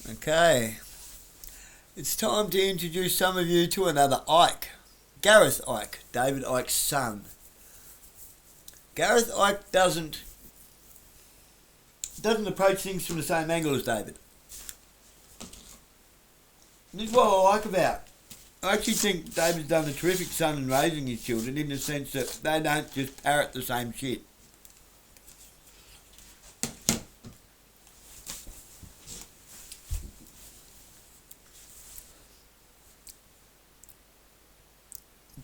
Okay, it's time to introduce some of you to another Icke. Gareth Icke, David Icke's son. Gareth Icke doesn't approach things from the same angle as David. This is what I like about. I actually think David's done a terrific son in raising his children, in the sense that they don't just parrot the same shit.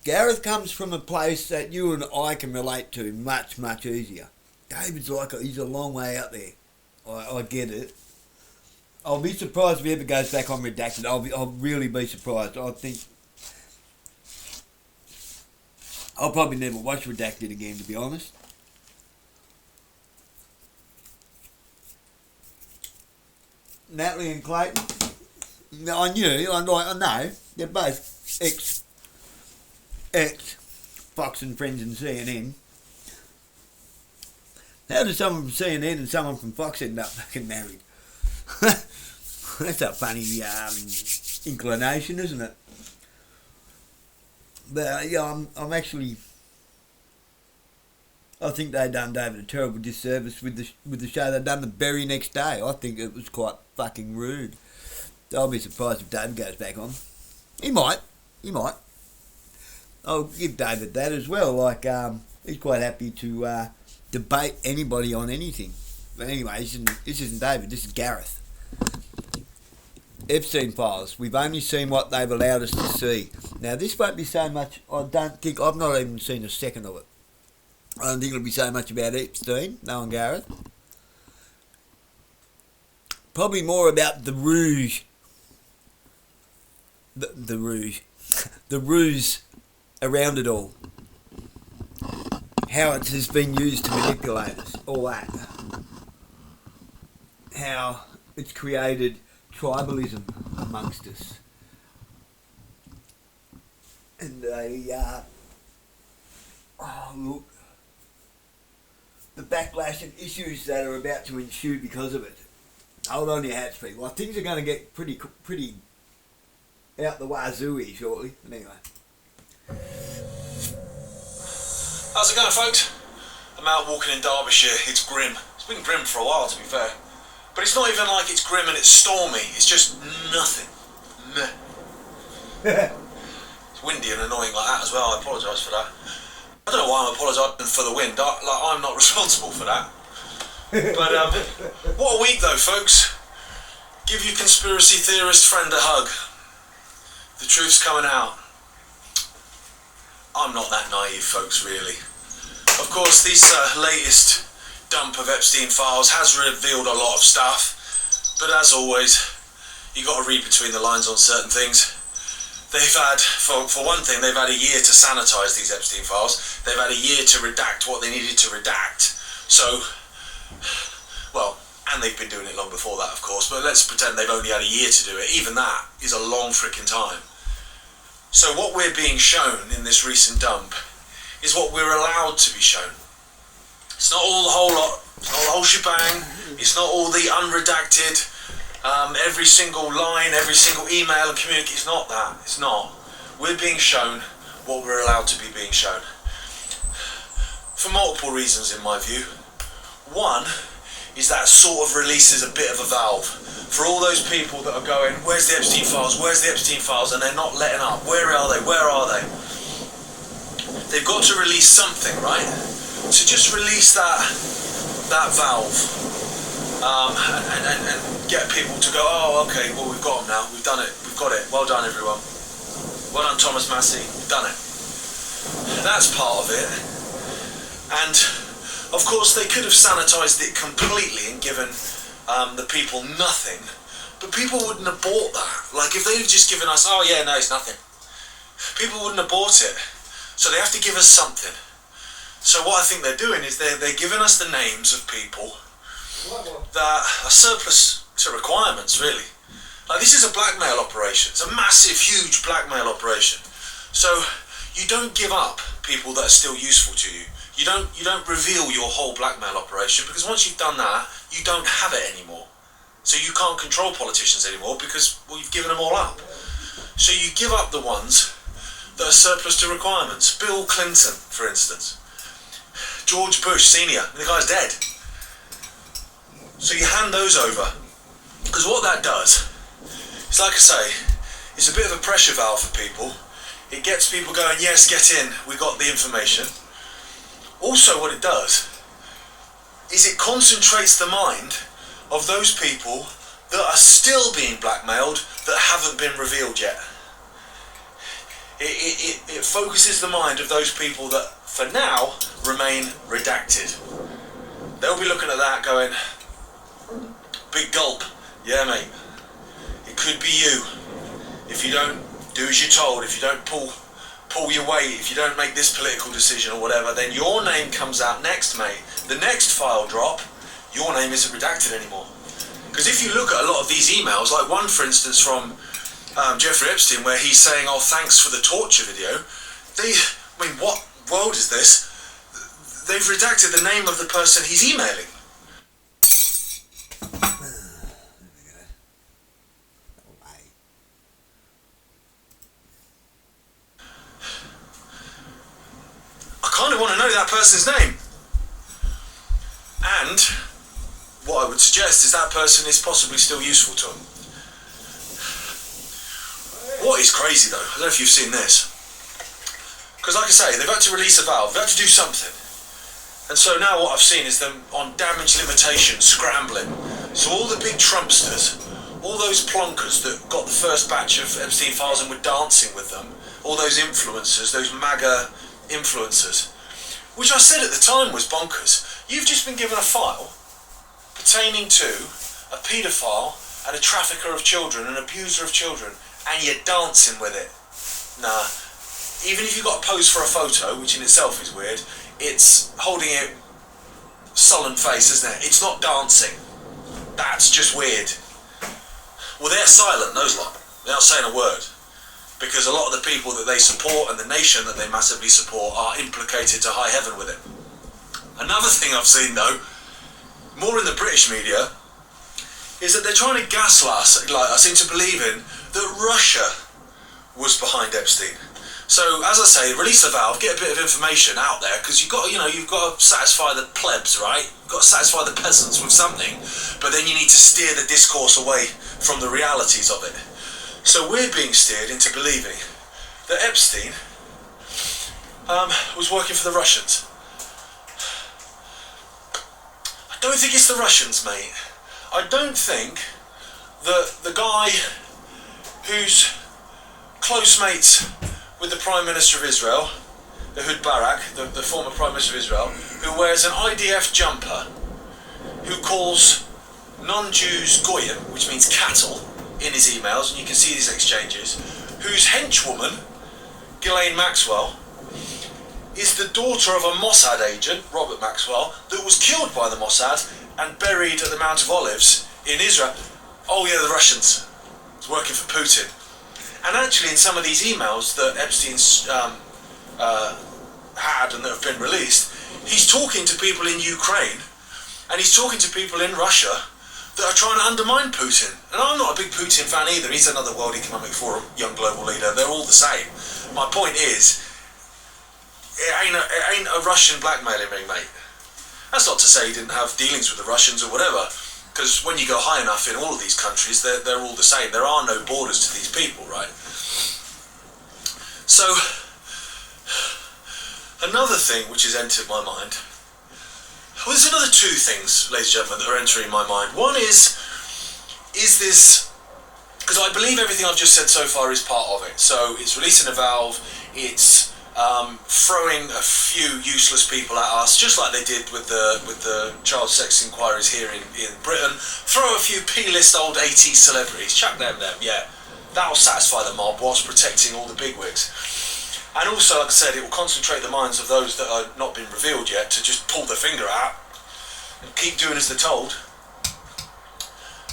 Gareth comes from a place that you and I can relate to much, much easier. David's he's a long way out there. I get it. I'll be surprised if he ever goes back on Redacted. I'll really be surprised. I think I'll probably never watch Redacted again, to be honest. Natalie and Clayton, I know, they're both ex Fox and Friends and CNN. How does someone from CNN and someone from Fox end up fucking married? That's a funny inclination, isn't it? But yeah, I'm actually. I think they done David a terrible disservice with the show they done the very next day. I think it was quite fucking rude. I'll be surprised if David goes back on. He might. I'll give David that as well. He's quite happy to debate anybody on anything. But anyway, this isn't David. This is Gareth. Epstein files. We've only seen what they've allowed us to see. Now, this won't be so much. I've not even seen a second of it. I don't think it'll be so much about Epstein, knowing Gareth. Probably more about the rouge. The rouge. The ruse around it all. How it has been used to manipulate us. All that. How it's created tribalism amongst us. And the backlash and issues that are about to ensue because of it. Hold on to your hats, people. Things are going to get pretty out the wazooey shortly. But anyway. How's it going, folks? I'm out walking in Derbyshire. It's grim. It's been grim for a while, to be fair. But it's not even like it's grim and it's stormy. It's just nothing. Meh. It's windy and annoying like that as well. I apologise for that. I don't know why I'm apologising for the wind. I'm not responsible for that. But what a week though, folks. Give your conspiracy theorist friend a hug. The truth's coming out. I'm not that naive, folks, really. Of course, this latest dump of Epstein files has revealed a lot of stuff, but as always, you got to read between the lines on certain things. They've had, for one thing, they've had a year to sanitise these Epstein files. They've had a year to redact what they needed to redact. So, well, and they've been doing it long before that, of course, but let's pretend they've only had a year to do it. Even that is a long freaking time. So what we're being shown in this recent dump is what we're allowed to be shown. It's not all the whole lot, it's not the whole shebang, it's not all the unredacted, every single line, every single email and communication. It's not that, it's not. We're being shown what we're allowed to be being shown. For multiple reasons, in my view. One is that sort of releases a bit of a valve. For all those people that are going, where's the Epstein files, where's the Epstein files, and they're not letting up. Where are they, where are they? They've got to release something, right? So just release that valve and get people to go, oh, okay, well, we've got them now, we've done it, we've got it, well done, everyone. Well done, Thomas Massey, we've done it. That's part of it. And, of course, they could have sanitised it completely and given the people nothing, but people wouldn't have bought that. Like, if they'd have just given us, oh yeah, no, it's nothing, people wouldn't have bought it. So they have to give us something. So what I think they're doing is they're giving us the names of people that are surplus to requirements, really. Like, this is a blackmail operation. It's a massive, huge blackmail operation. So you don't give up people that are still useful to you. You don't reveal your whole blackmail operation, because once you've done that, you don't have it anymore. So you can't control politicians anymore because, well, you've given them all up. So you give up the ones that are surplus to requirements. Bill Clinton, for instance. George Bush Senior, the guy's dead. So you hand those over. Because what that does, it's like I say, it's a bit of a pressure valve for people. It gets people going, yes, get in, we got the information. Also what it does is it concentrates the mind of those people that are still being blackmailed that haven't been revealed yet. It focuses the mind of those people that, for now, remain redacted. They'll be looking at that going, big gulp, yeah mate, it could be you. If you don't do as you're told, if you don't pull your weight, if you don't make this political decision or whatever, then your name comes out next, mate. The next file drop, your name isn't redacted anymore. Because if you look at a lot of these emails, like one for instance from Jeffrey Epstein, where he's saying, oh, thanks for the torture video, what world is this? They've redacted the name of the person he's emailing. I kind of want to know that person's name. And what I would suggest is that person is possibly still useful to him. What is crazy though, I don't know if you've seen this, because like I say, they've had to release a valve, they've had to do something. And so now what I've seen is them on damage limitation, scrambling. So all the big Trumpsters, all those plonkers that got the first batch of Epstein files and were dancing with them, all those influencers, those MAGA influencers, which I said at the time was bonkers. You've just been given a file pertaining to a paedophile and a trafficker of children, an abuser of children, and you're dancing with it. Nah, even if you've got to pose for a photo, which in itself is weird, it's holding it sullen face, isn't it? It's not dancing. That's just weird. Well, they're silent, those lot. They're not saying a word. Because a lot of the people that they support and the nation that they massively support are implicated to high heaven with it. Another thing I've seen though, more in the British media, is that they're trying to gaslight us into believing that Russia was behind Epstein. So, as I say, release a valve, get a bit of information out there, because you've got to satisfy the plebs, right? You've got to satisfy the peasants with something, but then you need to steer the discourse away from the realities of it. So we're being steered into believing that Epstein was working for the Russians. I don't think it's the Russians, mate. I don't think that the guy who's close mates with the Prime Minister of Israel, Ehud Barak, the former Prime Minister of Israel, who wears an IDF jumper, who calls non-Jews goyim, which means cattle, in his emails, and you can see these exchanges, whose henchwoman, Ghislaine Maxwell, is the daughter of a Mossad agent, Robert Maxwell, that was killed by the Mossad and buried at the Mount of Olives in Israel. Oh yeah, the Russians. It's working for Putin. And actually in some of these emails that Epstein's had and that have been released, he's talking to people in Ukraine and he's talking to people in Russia that are trying to undermine Putin. And I'm not a big Putin fan either. He's another World Economic Forum young global leader. They're all the same. My point is, it ain't a Russian blackmailing me, mate. That's not to say he didn't have dealings with the Russians or whatever, because when you go high enough in all of these countries, they're all the same. There are no borders to these people, right? So, another thing which has entered my mind, well, there's another two things, ladies and gentlemen, that are entering my mind. One is this, because I believe everything I've just said so far is part of it. So it's releasing a valve, it's throwing a few useless people at us, just like they did with the child sex inquiries here in Britain. Throw a few P-list old 80s celebrities, chuck them, yeah. That'll satisfy the mob whilst protecting all the bigwigs. And also, like I said, it will concentrate the minds of those that are not been revealed yet to just pull their finger out and keep doing as they're told.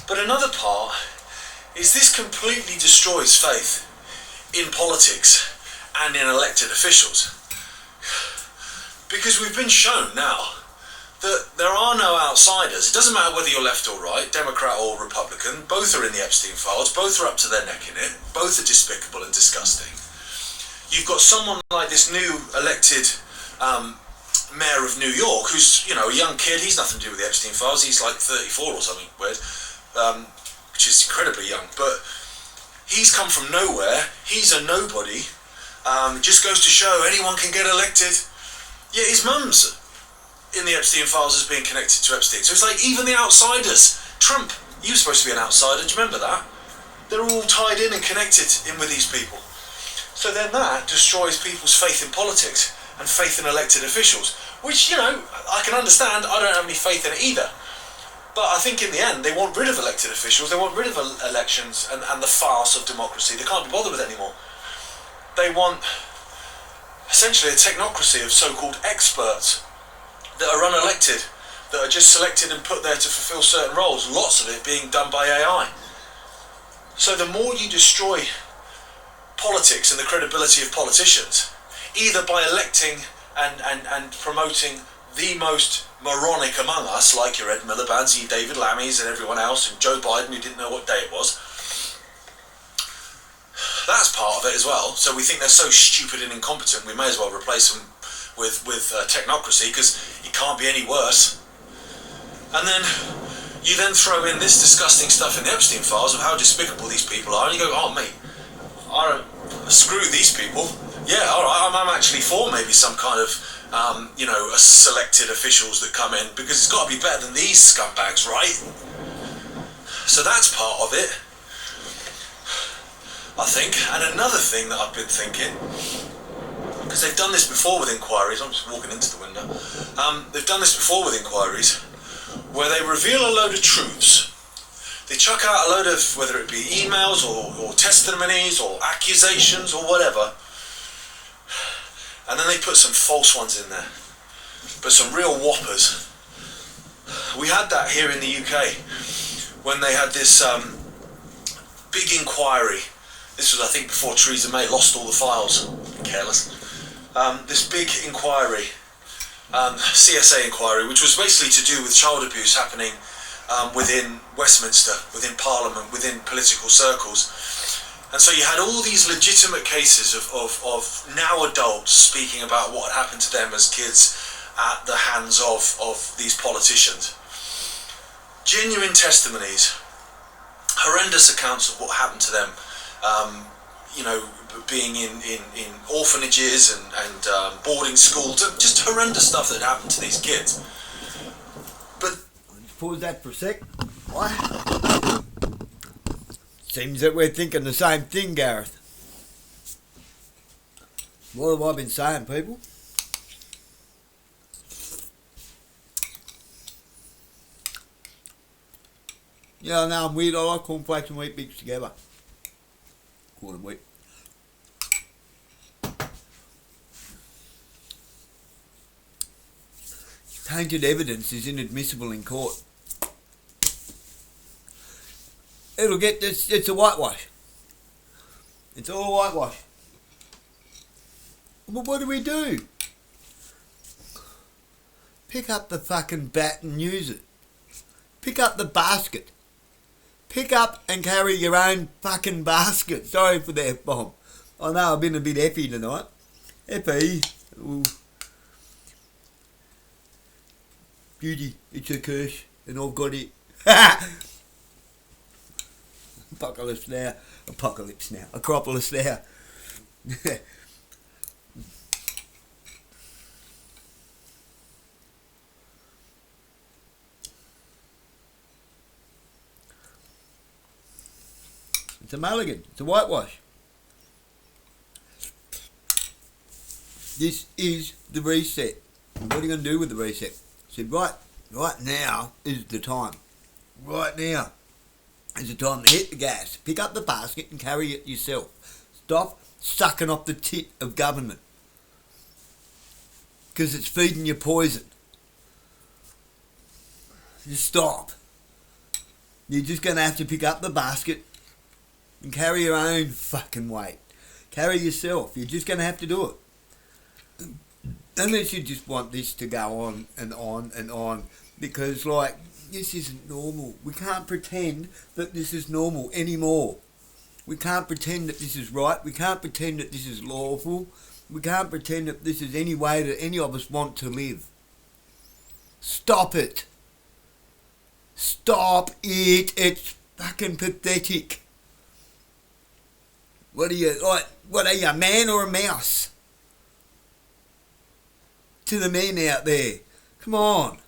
But another part is this completely destroys faith in politics and in elected officials. Because we've been shown now that there are no outsiders. It doesn't matter whether you're left or right, Democrat or Republican, both are in the Epstein files, both are up to their neck in it, both are despicable and disgusting. You've got someone like this new elected mayor of New York, who's, you know, a young kid. He's nothing to do with the Epstein files. He's like 34 or something weird, which is incredibly young. But he's come from nowhere. He's a nobody. It just goes to show anyone can get elected. Yeah, his mum's in the Epstein files as being connected to Epstein. So it's like even the outsiders. Trump, you were supposed to be an outsider. Do you remember that? They're all tied in and connected in with these people. So then that destroys people's faith in politics and faith in elected officials, which, you know, I can understand. I don't have any faith in it either. But I think in the end, they want rid of elected officials. They want rid of elections and the farce of democracy. They can't be bothered with it anymore. They want essentially a technocracy of so-called experts that are unelected, that are just selected and put there to fulfill certain roles, lots of it being done by AI. So the more you destroy politics and the credibility of politicians, either by electing and promoting the most moronic among us, like your Ed Miliband's, your David Lammy's and everyone else, and Joe Biden who didn't know what day it was, that's part of it as well. So we think they're so stupid and incompetent, we may as well replace them with technocracy, because it can't be any worse. And then you then throw in this disgusting stuff in the Epstein files of how despicable these people are, and you go, oh mate, I don't screw these people. Yeah, alright, I'm actually for maybe some kind of you know, selected officials that come in, because it's got to be better than these scumbags, right? So that's part of it, I think. And another thing that I've been thinking, because they've done this before with inquiries, I'm just walking into the window, they've done this before with inquiries, where they reveal a load of truths. They chuck out a load of, whether it be emails or testimonies or accusations or whatever, and then they put some false ones in there, but some real whoppers. We had that here in the UK when they had this big inquiry. This was, I think, before Theresa May lost all the files. Careless. This big inquiry, CSA inquiry, which was basically to do with child abuse happening within Westminster, within Parliament, within political circles. And so you had all these legitimate cases of now adults speaking about what had happened to them as kids at the hands of these politicians. Genuine testimonies, horrendous accounts of what happened to them, you know, being in orphanages and boarding schools, just horrendous stuff that happened to these kids. But pause that for a sec. What? Seems that we're thinking the same thing, Gareth. What have I been saying, people? Yeah, no, I'm weird. I like cornflakes and wheat bix together. Corn and wheat. Tainted evidence is inadmissible in court. It'll get this. It's a whitewash. It's all whitewash. But what do? Pick up the fucking bat and use it. Pick up the basket. Pick up and carry your own fucking basket. Sorry for the F-bomb. I know I've been a bit effy tonight. Effy. Ooh. Beauty, it's a curse, and I've got it. Apocalypse now. Acropolis now. It's a mulligan. It's a whitewash. This is the reset. And what are you going to do with the reset? I said, right now is the time. Right now is the time to hit the gas. Pick up the basket and carry it yourself. Stop sucking off the tit of government. Because it's feeding you poison. Just stop. You're just going to have to pick up the basket and carry your own fucking weight. Carry yourself. You're just going to have to do it. unless you just want this to go on and on and on, because like this isn't normal. We can't pretend that this is normal anymore. We can't pretend that this is right. We can't pretend that this is lawful. We can't pretend that this is any way that any of us want to live. Stop it. Stop it. It's fucking pathetic. What are you, like, what are you, a man or a mouse? To the men out there. Come on.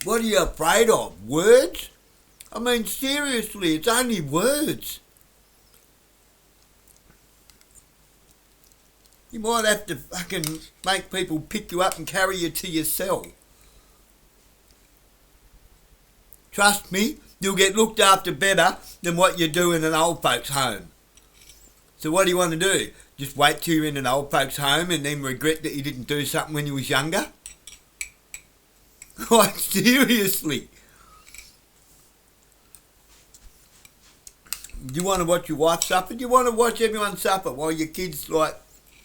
What are you afraid of? Words? I mean, seriously, it's only words. You might have to fucking make people pick you up and carry you to your cell. Trust me, you'll get looked after better than what you do in an old folks' home. So what do you want to do? Just wait till you're in an old folks' home and then regret that you didn't do something when you was younger? Like, seriously. Do you want to watch your wife suffer? Do you want to watch everyone suffer while your kids, like,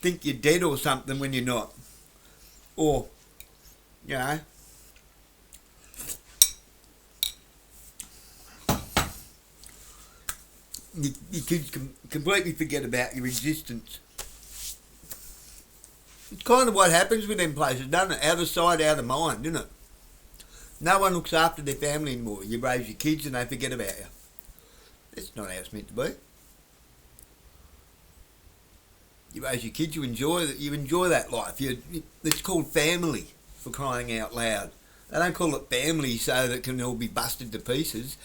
think you're dead or something when you're not? Or, you know, your kids completely forget about your existence. It's kind of what happens with them places, doesn't it? Out of sight, out of mind, isn't it? No one looks after their family anymore. You raise your kids and they forget about you. That's not how it's meant to be. You raise your kids, you enjoy that life. It's called family, for crying out loud. They don't call it family so that it can all be busted to pieces.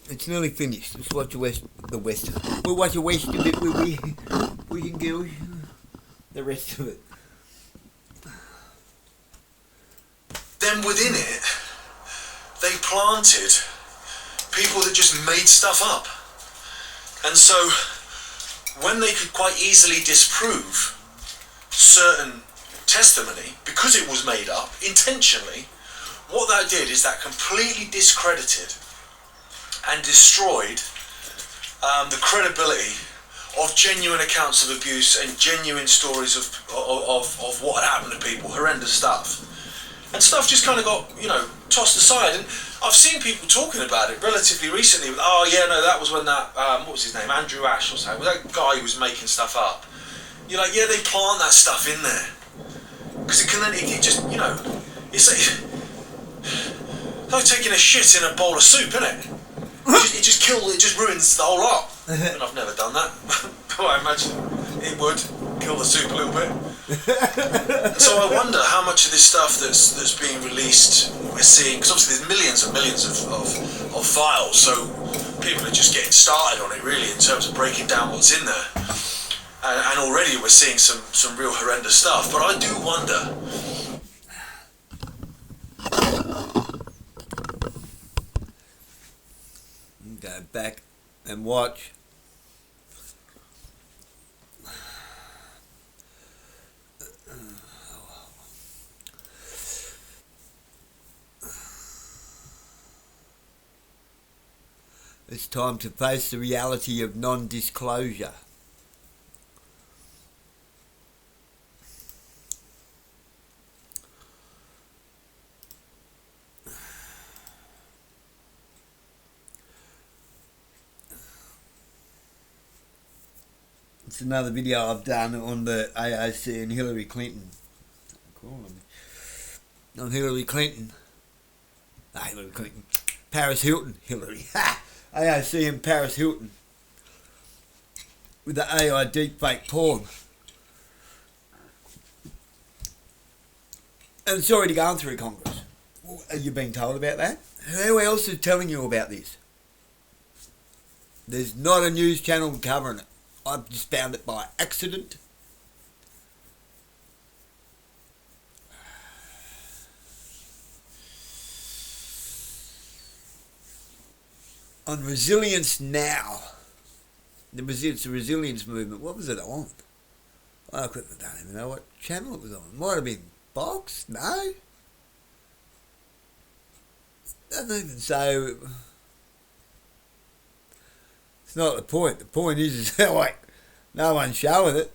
It's nearly finished. Let's watch the West. We'll watch the West a bit, will we? Boys and girls. The rest of it. Then within it, they planted people that just made stuff up. And so, when they could quite easily disprove certain testimony, because it was made up, intentionally, what that did is that completely discredited and destroyed the credibility of genuine accounts of abuse and genuine stories of what had happened to people, horrendous stuff. And stuff just kind of got, tossed aside. And I've seen people talking about it relatively recently. Oh, yeah, no, that was when that, what was his name, Andrew Ash or something, that guy who was making stuff up. You're like, yeah, they plant that stuff in there. Because it can then, it just, it's like taking a shit in a bowl of soup, isn't it? It just ruins the whole lot. And I've never done that. But I imagine it would kill the soup a little bit. So I wonder how much of this stuff that's being released we're seeing, because obviously there's millions and millions of files, so people are just getting started on it really in terms of breaking down what's in there. And already we're seeing some real horrendous stuff. But I do wonder. Go back and watch. It's time to face the reality of non-disclosure. It's another video I've done on the AOC and Hillary Clinton. On Hillary Clinton. Hillary Clinton. Paris Hilton. Hillary. Ha! AOC and Paris Hilton. With the AI deepfake porn. And it's already gone through Congress. Are you being told about that? Who else is telling you about this? There's not a news channel covering it. I've just found it by accident. On Resilience Now. It's a resilience movement. What was it on? I don't even know what channel it was on. Might have been Fox? No? Doesn't even say. It's not the point. The point is like, no one's showing it.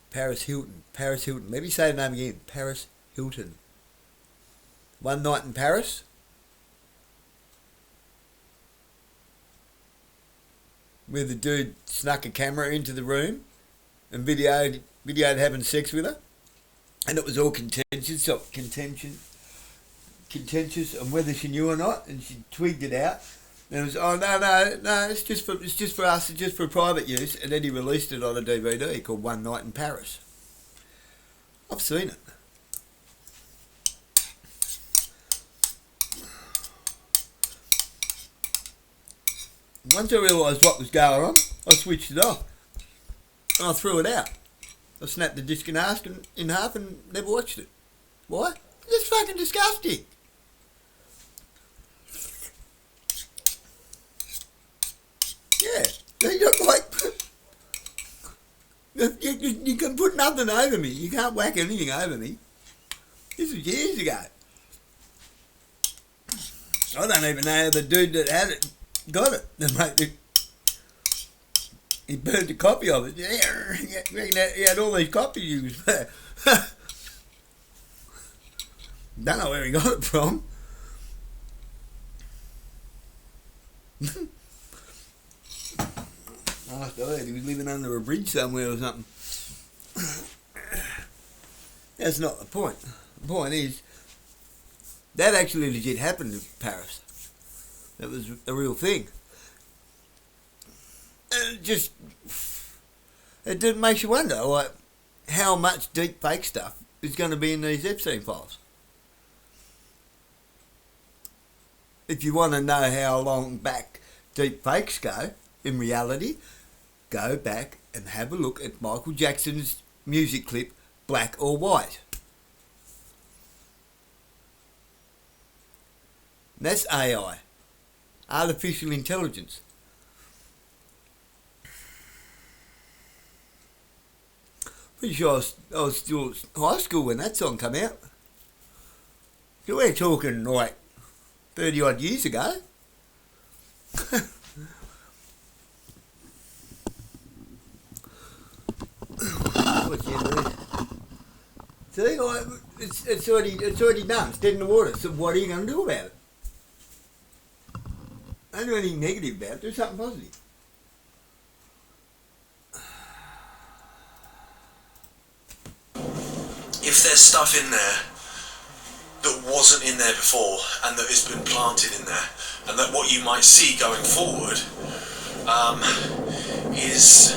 Paris Hilton. Paris Hilton. Let me say the name again. Paris Hilton. One night in Paris. Where the dude snuck a camera into the room and videoed having sex with her. And it was all contentious on whether she knew or not, and she twigged it out. And it was, oh no, it's just for us, it's just for private use. And then he released it on a DVD called One Night in Paris. I've seen it. Once I realised what was going on, I switched it off. And I threw it out. I snapped the disc in half and never watched it. Why? It's fucking disgusting. Yeah. You look like... You can put nothing over me. You can't whack anything over me. This was years ago. I don't even know how the dude that had it got it. He burned a copy of it. Yeah, he had all these copies. Don't know where he got it from. I heard he was living under a bridge somewhere or something. That's not the point. The point is, that actually legit happened in Paris. That was a real thing. And it did make you wonder, like, how much deep fake stuff is going to be in these Epstein files. If you want to know how long back deep fakes go, in reality, go back and have a look at Michael Jackson's music clip, Black or White. And that's AI, artificial intelligence. Pretty sure I was still at high school when that song came out. So we're talking like 30 odd years ago. What's the end of this? See, like, it's already done. It's dead in the water. So what are you going to do about it? Don't do anything negative about it. Do something positive. If there's stuff in there that wasn't in there before and that has been planted in there, and that what you might see going forward is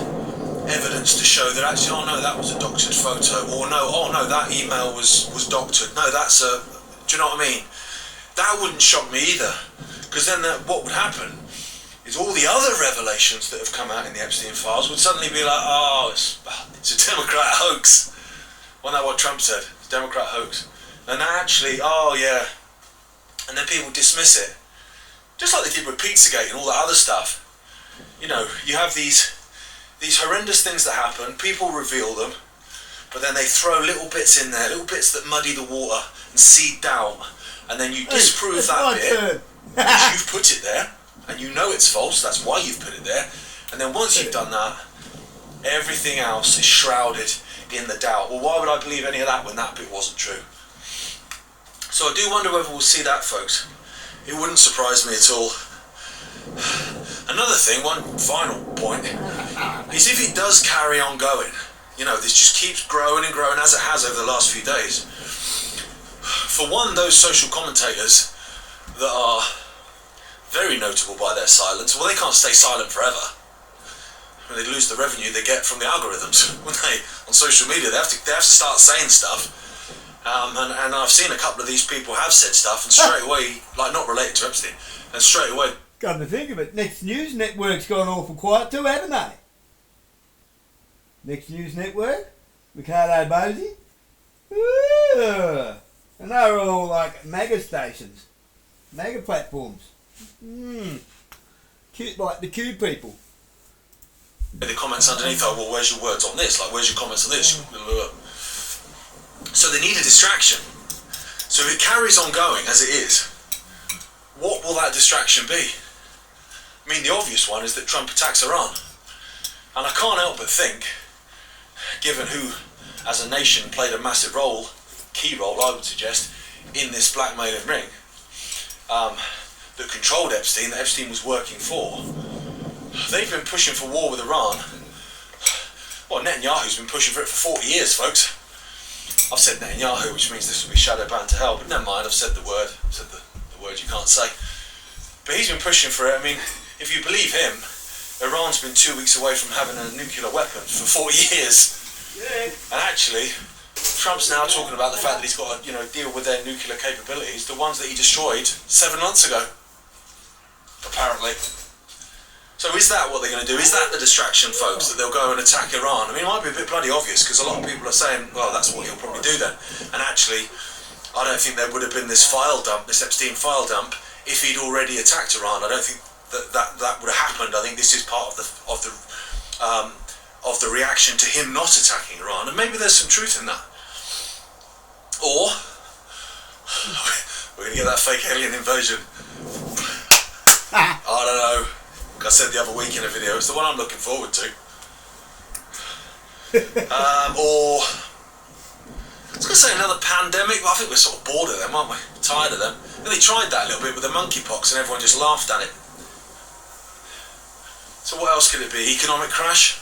evidence to show that actually, oh no, that was a doctored photo, or no, oh no, that email was doctored, no, that's a, do you know what I mean? That wouldn't shock me either, because then what would happen is all the other revelations that have come out in the Epstein files would suddenly be like, oh, it's a Democrat hoax. Wasn't that what Trump said? It's a Democrat hoax. And actually, oh yeah, and then people dismiss it, just like they did with Pizzagate and all that other stuff. You know, you have these horrendous things that happen, people reveal them, but then they throw little bits in there, little bits that muddy the water and seed doubt, and then you disprove that bit, because you've put it there, and you know it's false, that's why you've put it there, and then once you've done that, everything else is shrouded in the doubt. Well, why would I believe any of that when that bit wasn't true? So I do wonder whether we'll see that, folks. It wouldn't surprise me at all. Another thing, one final point, is if it does carry on going, you know, this just keeps growing and growing as it has over the last few days. For one, those social commentators that are very notable by their silence, well, they can't stay silent forever. They lose the revenue they get from the algorithms when they on social media. They have to start saying stuff. And I've seen a couple of these people have said stuff, and straight away, like not related to Epstein, and straight away. Come to think of it, Next News Network's gone awful quiet too, haven't they? Next News Network, Ricardo Bosie, and they're all like mega stations, mega platforms. Cute, like the Q people. The comments underneath are, well, where's your words on this? Like, where's your comments on this? So they need a distraction. So if it carries on going as it is, what will that distraction be? I mean, the obvious one is that Trump attacks Iran. And I can't help but think, given who, as a nation, played a massive role, key role, I would suggest, in this blackmailing ring, that controlled Epstein, that Epstein was working for, they've been pushing for war with Iran. Well, Netanyahu's been pushing for it for 40 years, folks. I've said Netanyahu, which means this will be shadow banned to hell, but never mind, I've said the word. I've said the word you can't say. But he's been pushing for it. I mean, if you believe him, Iran's been 2 weeks away from having a nuclear weapon for 40 years. Yeah. And actually, Trump's now talking about the fact that he's got to, deal with their nuclear capabilities, the ones that he destroyed 7 months ago, apparently. So is that what they're going to do? Is that the distraction, folks, that they'll go and attack Iran? I mean, it might be a bit bloody obvious, because a lot of people are saying, well, that's what he'll probably do then. And actually, I don't think there would have been this file dump, this Epstein file dump, if he'd already attacked Iran. I don't think that would have happened. I think this is part of the reaction to him not attacking Iran, and maybe there's some truth in that. Or we're going to get that fake alien invasion. I don't know. Like I said the other week in a video, it's the one I'm looking forward to. Or I was going to say another pandemic, but I think we're sort of bored of them, aren't we? Tired of them. And they tried that a little bit with the monkeypox, and everyone just laughed at it. So what else could it be? Economic crash?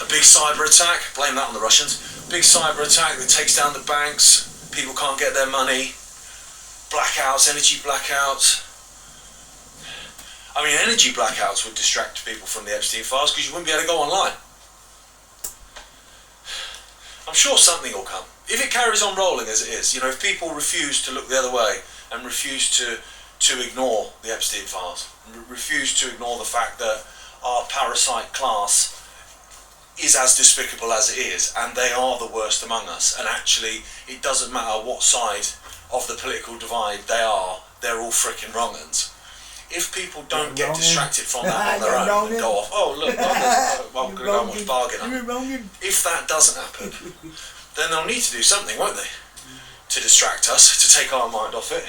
A big cyber attack? Blame that on the Russians. Big cyber attack that takes down the banks. People can't get their money. Blackouts, energy blackouts. I mean, energy blackouts would distract people from the Epstein files because you wouldn't be able to go online. I'm sure something will come. If it carries on rolling as it is, if people refuse to look the other way and refuse to ignore the Epstein files, refuse to ignore the fact that our parasite class is as despicable as it is, and they are the worst among us, and actually it doesn't matter what side of the political divide they are, they're all frickin' wrong-uns. If people don't get distracted from that on their own and go off, oh look, I'm going to go and watch Bargainer. If that doesn't happen, then they'll need to do something, won't they? To distract us, to take our mind off it.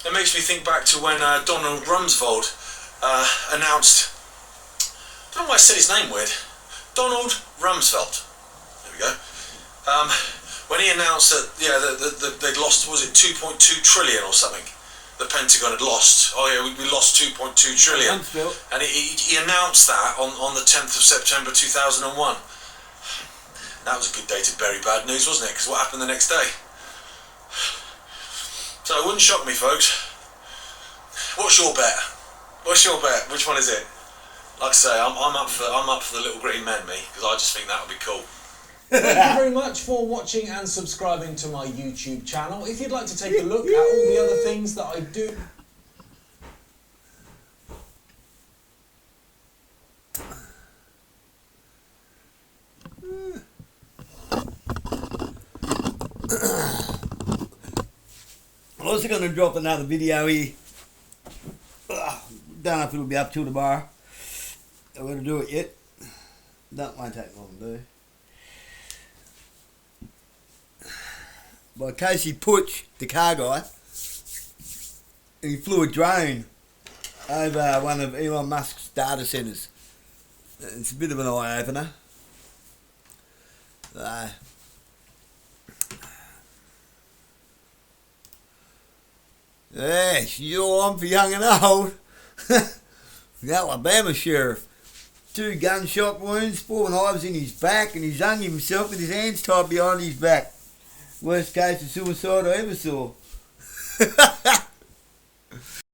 It makes me think back to when Donald Rumsfeld announced, I don't know why I said his name weird, Donald Rumsfeld, there we go, when he announced that, they'd lost, was it 2.2 trillion or something? The Pentagon had lost. Oh yeah, we lost 2.2 trillion. And he announced that on the 10th of September 2001. That was a good day to bury bad news, wasn't it? Because what happened the next day? So it wouldn't shock me, folks. What's your bet? What's your bet? Which one is it? Like I say, I'm up for the little green men, me, because I just think that would be cool. Thank you very much for watching and subscribing to my YouTube channel. If you'd like to take a look at all the other things that I do... I'm also going to drop another video here. Don't know if it'll be up till tomorrow. I'm going to do it yet. Won't take long to do. By Casey Putsch, the car guy, he flew a drone over one of Elon Musk's data centres. It's a bit of an eye-opener. Yes, you're on for young and old. The Alabama sheriff. 2 gunshot wounds, 4 knives in his back, and he's hung himself with his hands tied behind his back. Worst case of suicide I ever saw.